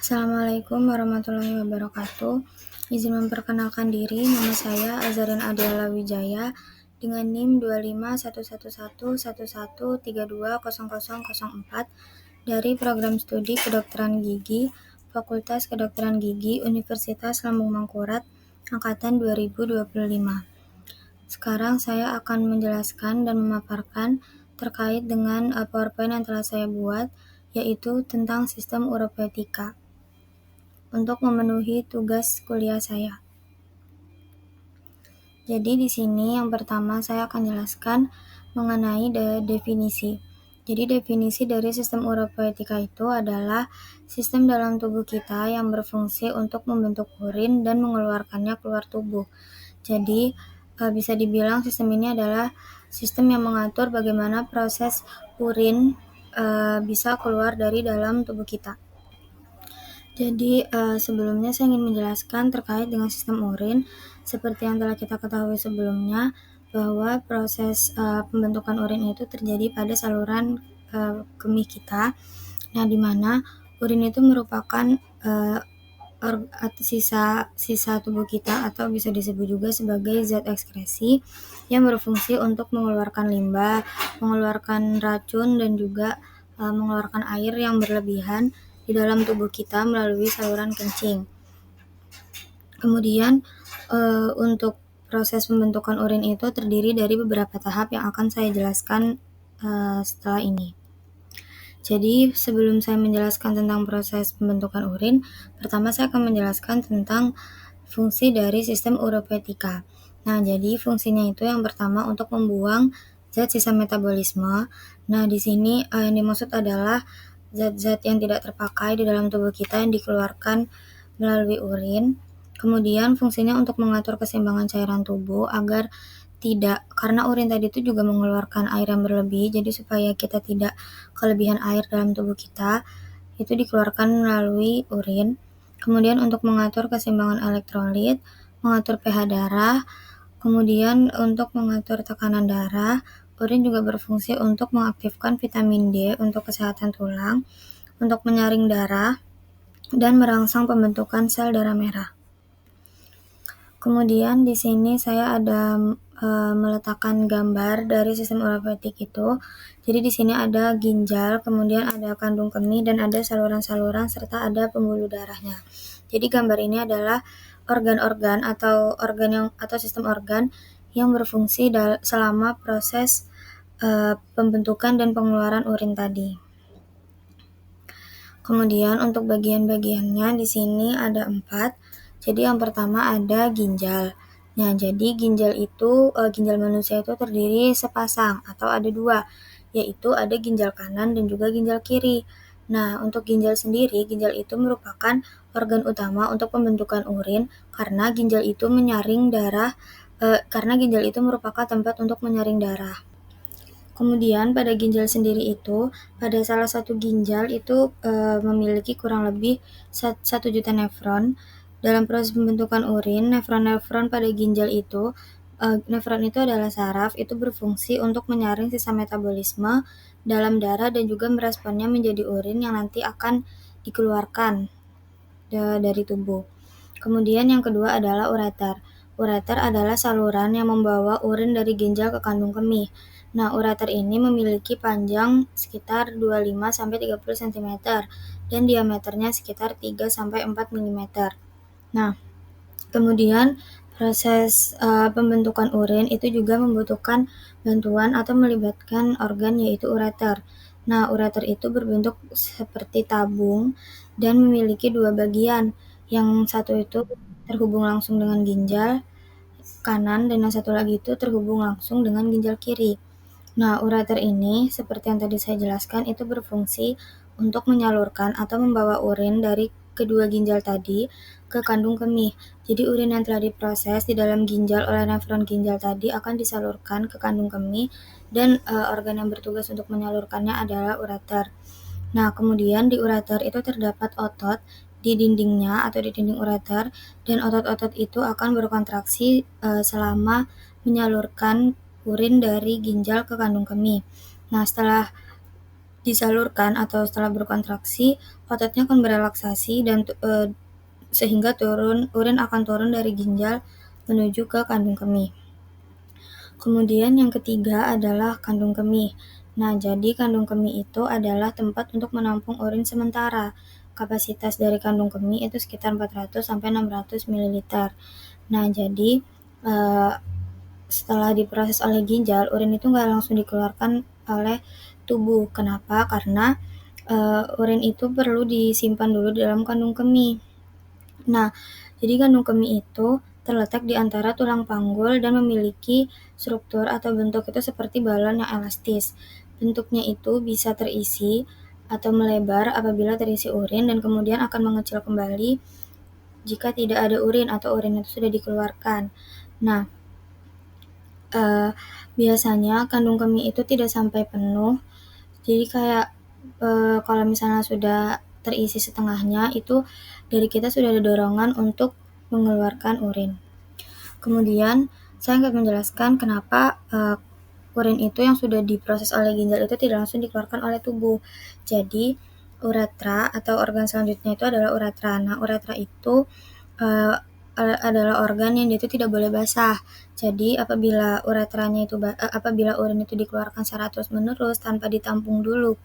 Assalamualaikum warahmatullahi wabarakatuh. Izin memperkenalkan diri, nama saya Azarin Adiala Wijaya dengan NIM 2511111320004 dari Program Studi Kedokteran Gigi, Fakultas Kedokteran Gigi, Universitas Lambung Mangkurat, Angkatan 2025. Sekarang saya akan menjelaskan dan memaparkan terkait dengan PowerPoint yang telah saya buat, yaitu tentang sistem uropetika untuk memenuhi tugas kuliah saya. Jadi di sini yang pertama saya akan jelaskan mengenai definisi. Jadi definisi dari sistem uropoetika itu adalah sistem dalam tubuh kita yang berfungsi untuk membentuk urin dan mengeluarkannya keluar tubuh. Jadi bisa dibilang sistem ini adalah sistem yang mengatur bagaimana proses urin bisa keluar dari dalam tubuh kita. Jadi sebelumnya saya ingin menjelaskan terkait dengan sistem urin. Seperti yang telah kita ketahui sebelumnya, bahwa proses pembentukan urin itu terjadi pada saluran kemih kita. Nah, di mana urin itu merupakan sisa tubuh kita, atau bisa disebut juga sebagai zat ekskresi yang berfungsi untuk mengeluarkan limbah, mengeluarkan racun, dan juga mengeluarkan air yang berlebihan di dalam tubuh kita melalui saluran kencing. Kemudian untuk proses pembentukan urin itu terdiri dari beberapa tahap yang akan saya jelaskan setelah ini. Jadi sebelum saya menjelaskan tentang proses pembentukan urin, pertama saya akan menjelaskan tentang fungsi dari sistem uropetika. Nah, jadi fungsinya itu yang pertama untuk membuang zat sisa metabolisme. Nah, di sini yang dimaksud adalah zat-zat yang tidak terpakai di dalam tubuh kita yang dikeluarkan melalui urin. Kemudian fungsinya untuk mengatur keseimbangan cairan tubuh agar tidak, karena urin tadi itu juga mengeluarkan air yang berlebih, jadi supaya kita tidak kelebihan air dalam tubuh kita, itu dikeluarkan melalui urin. Kemudian untuk mengatur keseimbangan elektrolit, mengatur pH darah, kemudian untuk mengatur tekanan darah, urin juga berfungsi untuk mengaktifkan vitamin D untuk kesehatan tulang, untuk menyaring darah, dan merangsang pembentukan sel darah merah. Kemudian di sini saya ada meletakkan gambar dari sistem uropetik itu. Jadi di sini ada ginjal, kemudian ada kandung kemih, dan ada saluran-saluran serta ada pembuluh darahnya. Jadi gambar ini adalah organ-organ atau sistem organ yang berfungsi selama proses pembentukan dan pengeluaran urin tadi. Kemudian untuk bagian-bagiannya di sini ada 4. Jadi yang pertama ada ginjal. Nah, jadi ginjal manusia itu terdiri sepasang atau ada 2, yaitu ada ginjal kanan dan juga ginjal kiri. Nah, untuk ginjal sendiri, ginjal itu merupakan organ utama untuk pembentukan urin karena ginjal itu merupakan tempat untuk menyaring darah. Kemudian pada ginjal sendiri itu, pada salah satu ginjal itu memiliki kurang lebih 1 juta nefron. Dalam proses pembentukan urin, nefron-nefron pada ginjal itu, nefron itu adalah saraf, itu berfungsi untuk menyaring sisa metabolisme dalam darah dan juga meresponnya menjadi urin yang nanti akan dikeluarkan dari tubuh. Kemudian yang kedua adalah ureter. Ureter adalah saluran yang membawa urin dari ginjal ke kandung kemih. Nah, ureter ini memiliki panjang sekitar 25-30 cm dan diameternya sekitar 3-4 mm. Nah, kemudian proses pembentukan urin itu juga membutuhkan bantuan atau melibatkan organ, yaitu ureter. Nah, ureter itu berbentuk seperti tabung dan memiliki 2 bagian. Yang satu itu terhubung langsung dengan ginjal kanan dan yang satu lagi itu terhubung langsung dengan ginjal kiri. Nah, ureter ini seperti yang tadi saya jelaskan itu berfungsi untuk menyalurkan atau membawa urin dari kedua ginjal tadi ke kandung kemih. Jadi urin yang telah diproses di dalam ginjal oleh nefron ginjal tadi akan disalurkan ke kandung kemih dan organ yang bertugas untuk menyalurkannya adalah ureter. Nah, kemudian di ureter itu terdapat otot di dindingnya atau di dinding ureter, dan otot-otot itu akan berkontraksi selama menyalurkan urin dari ginjal ke kandung kemih. Nah, setelah disalurkan atau setelah berkontraksi, ototnya akan berelaksasi dan sehingga urin akan turun dari ginjal menuju ke kandung kemih. Kemudian yang ketiga adalah kandung kemih. Nah, jadi kandung kemih itu adalah tempat untuk menampung urin sementara. Kapasitas dari kandung kemih itu sekitar 400 sampai 600 ml. Nah, jadi setelah diproses oleh ginjal, urin itu nggak langsung dikeluarkan oleh tubuh. Kenapa? Karena urin itu perlu disimpan dulu di dalam kandung kemih. Nah, jadi kandung kemih itu terletak di antara tulang panggul dan memiliki struktur atau bentuk itu seperti balon yang elastis. Bentuknya itu bisa terisi atau melebar apabila terisi urin dan kemudian akan mengecil kembali jika tidak ada urin atau urin itu sudah dikeluarkan. Nah, biasanya kandung kemih itu tidak sampai penuh. Jadi kayak kalau misalnya sudah terisi setengahnya, itu dari kita sudah ada dorongan untuk mengeluarkan urin. Kemudian saya akan menjelaskan kenapa urin itu yang sudah diproses oleh ginjal itu tidak langsung dikeluarkan oleh tubuh. Jadi uretra atau organ selanjutnya itu adalah uretra. Nah, uretra itu adalah organ yang dia itu tidak boleh basah. Jadi apabila urin itu dikeluarkan secara terus-menerus tanpa ditampung dulu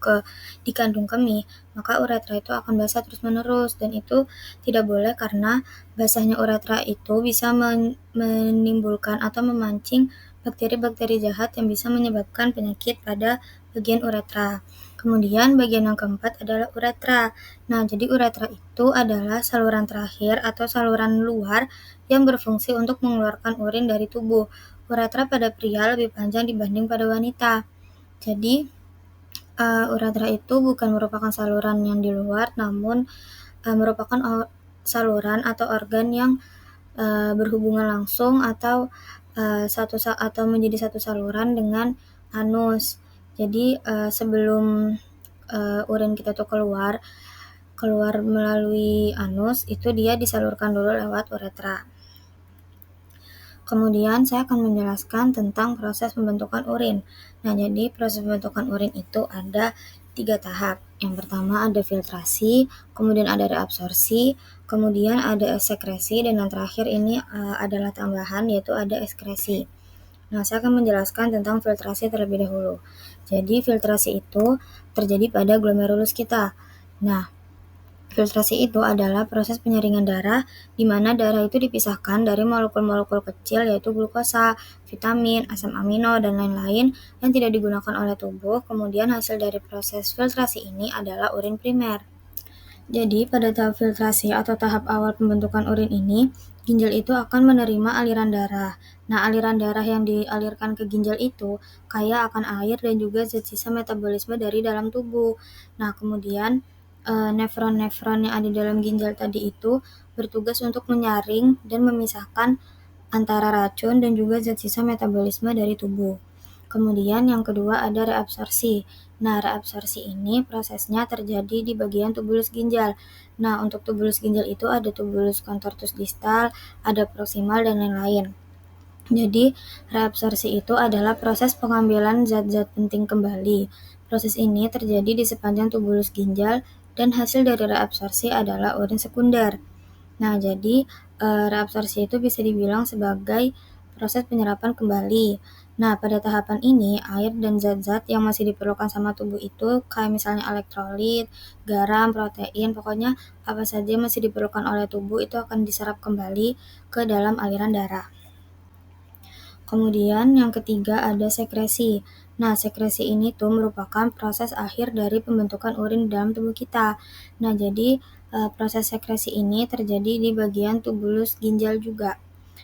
di kandung kemih, maka uretra itu akan basah terus-menerus, dan itu tidak boleh karena basahnya uretra itu bisa menimbulkan atau memancing bakteri-bakteri jahat yang bisa menyebabkan penyakit pada bagian uretra. Kemudian bagian yang keempat adalah uretra. Nah, jadi uretra itu adalah saluran terakhir atau saluran luar yang berfungsi untuk mengeluarkan urin dari tubuh. Uretra pada pria lebih panjang dibanding pada wanita. Jadi, uretra itu bukan merupakan saluran yang di luar, namun merupakan saluran atau organ yang berhubungan langsung atau menjadi satu saluran dengan anus. Jadi sebelum urin kita tuh keluar melalui anus, itu dia disalurkan dulu lewat uretra. Kemudian saya akan menjelaskan tentang proses pembentukan urin. Nah, jadi proses pembentukan urin itu ada 3 tahap. Yang pertama ada filtrasi, kemudian ada reabsorpsi, kemudian ada sekresi, dan yang terakhir ini adalah tambahan, yaitu ada ekskresi. Nah, saya akan menjelaskan tentang filtrasi terlebih dahulu. Jadi, filtrasi itu terjadi pada glomerulus kita. Nah, filtrasi itu adalah proses penyaringan darah di mana darah itu dipisahkan dari molekul-molekul kecil yaitu glukosa, vitamin, asam amino, dan lain-lain yang tidak digunakan oleh tubuh. Kemudian hasil dari proses filtrasi ini adalah urin primer. Jadi, pada tahap filtrasi atau tahap awal pembentukan urin ini, ginjal itu akan menerima aliran darah. Nah, aliran darah yang dialirkan ke ginjal itu kaya akan air dan juga zat sisa metabolisme dari dalam tubuh. Nah, kemudian nefron-nefron yang ada dalam ginjal tadi itu bertugas untuk menyaring dan memisahkan antara racun dan juga zat sisa metabolisme dari tubuh. Kemudian yang kedua ada reabsorpsi. Nah, reabsorpsi ini prosesnya terjadi di bagian tubulus ginjal. Nah, untuk tubulus ginjal itu ada tubulus contortus distal, ada proximal, dan lain-lain. Jadi, reabsorpsi itu adalah proses pengambilan zat-zat penting kembali. Proses ini terjadi di sepanjang tubulus ginjal dan hasil dari reabsorpsi adalah urin sekunder. Nah, jadi reabsorpsi itu bisa dibilang sebagai proses penyerapan kembali. Nah, pada tahapan ini, air dan zat-zat yang masih diperlukan sama tubuh itu kayak misalnya elektrolit, garam, protein, pokoknya apa saja yang masih diperlukan oleh tubuh itu akan diserap kembali ke dalam aliran darah. Kemudian yang ketiga ada sekresi. Nah, sekresi ini tuh merupakan proses akhir dari pembentukan urin dalam tubuh kita. Nah, jadi proses sekresi ini terjadi di bagian tubulus ginjal juga.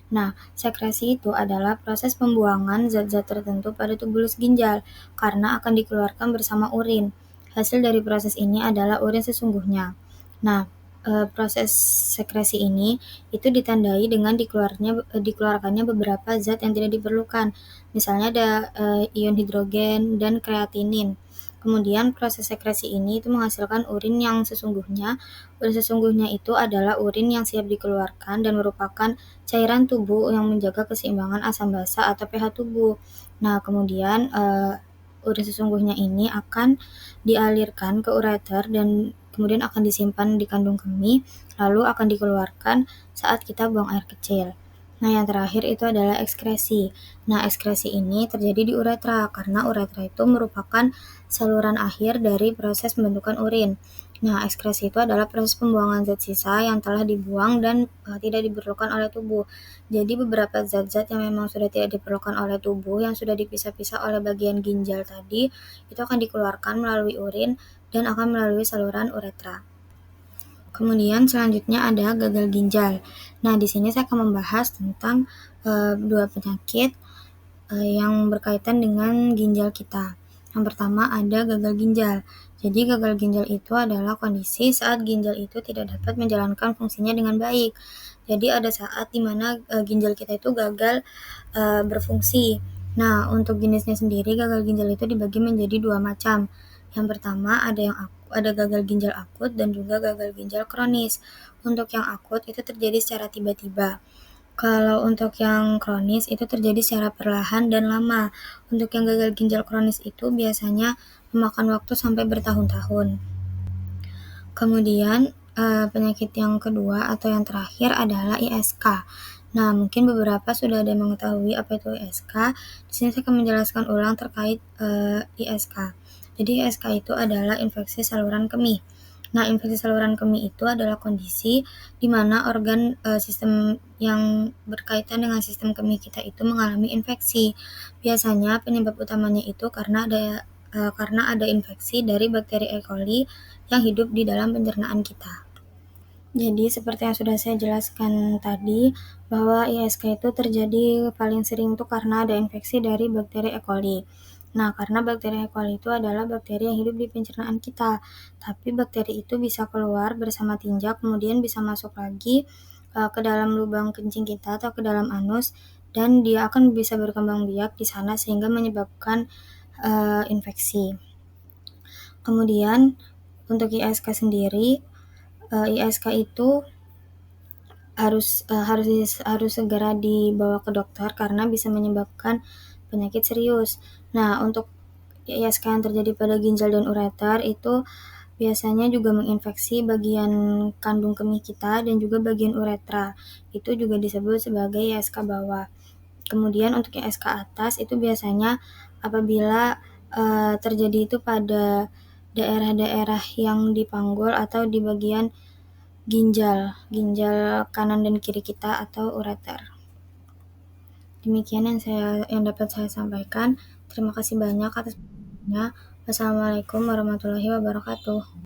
Nah, sekresi itu adalah proses pembuangan zat-zat tertentu pada tubulus ginjal karena akan dikeluarkan bersama urin. Hasil dari proses ini adalah urin sesungguhnya. Nah, proses sekresi ini itu ditandai dengan dikeluarkannya beberapa zat yang tidak diperlukan. Misalnya ada ion hidrogen dan kreatinin. Kemudian proses sekresi ini itu menghasilkan urin yang sesungguhnya. Urin sesungguhnya itu adalah urin yang siap dikeluarkan dan merupakan cairan tubuh yang menjaga keseimbangan asam basa atau pH tubuh. Nah, kemudian urin sesungguhnya ini akan dialirkan ke ureter dan kemudian akan disimpan di kandung kemih, lalu akan dikeluarkan saat kita buang air kecil. Nah, yang terakhir itu adalah ekskresi. Nah, ekskresi ini terjadi di uretra karena uretra itu merupakan saluran akhir dari proses pembentukan urin. Nah, ekskresi itu adalah proses pembuangan zat sisa yang telah dibuang dan tidak diperlukan oleh tubuh. Jadi beberapa zat-zat yang memang sudah tidak diperlukan oleh tubuh yang sudah dipisah-pisah oleh bagian ginjal tadi itu akan dikeluarkan melalui urin dan akan melalui saluran uretra. Kemudian selanjutnya ada gagal ginjal. Nah, di sini saya akan membahas tentang dua penyakit yang berkaitan dengan ginjal kita. Yang pertama ada gagal ginjal. Jadi gagal ginjal itu adalah kondisi saat ginjal itu tidak dapat menjalankan fungsinya dengan baik. Jadi ada saat di mana ginjal kita itu gagal berfungsi. Nah, untuk jenisnya sendiri gagal ginjal itu dibagi menjadi dua macam. Yang pertama ada gagal ginjal akut dan juga gagal ginjal kronis. Untuk yang akut itu terjadi secara tiba-tiba. Kalau untuk yang kronis itu terjadi secara perlahan dan lama. Untuk yang gagal ginjal kronis itu biasanya memakan waktu sampai bertahun-tahun. Kemudian penyakit yang kedua atau yang terakhir adalah ISK. Nah, mungkin beberapa sudah ada yang mengetahui apa itu ISK. Di sini saya akan menjelaskan ulang terkait ISK. Jadi ISK itu adalah infeksi saluran kemih. Nah, infeksi saluran kemih itu adalah kondisi di mana organ sistem yang berkaitan dengan sistem kemih kita itu mengalami infeksi. Biasanya penyebab utamanya itu karena ada infeksi dari bakteri E. coli yang hidup di dalam pencernaan kita. Jadi seperti yang sudah saya jelaskan tadi, bahwa ISK itu terjadi paling sering itu karena ada infeksi dari bakteri E. coli. Nah, karena bakteri E. coli itu adalah bakteri yang hidup di pencernaan kita, tapi bakteri itu bisa keluar bersama tinja, kemudian bisa masuk lagi ke dalam lubang kencing kita atau ke dalam anus, dan dia akan bisa berkembang biak di sana sehingga menyebabkan infeksi. Kemudian untuk ISK sendiri, ISK itu harus segera dibawa ke dokter karena bisa menyebabkan penyakit serius. Nah, untuk ISK yang terjadi pada ginjal dan ureter itu biasanya juga menginfeksi bagian kandung kemih kita dan juga bagian uretra. Itu juga disebut sebagai ISK bawah. Kemudian untuk ISK atas itu biasanya apabila terjadi itu pada daerah-daerah yang dipanggul atau di bagian ginjal kanan dan kiri kita atau ureter. Demikian yang dapat saya sampaikan. Terima kasih banyak atas perhatiannya. Wassalamualaikum warahmatullahi wabarakatuh.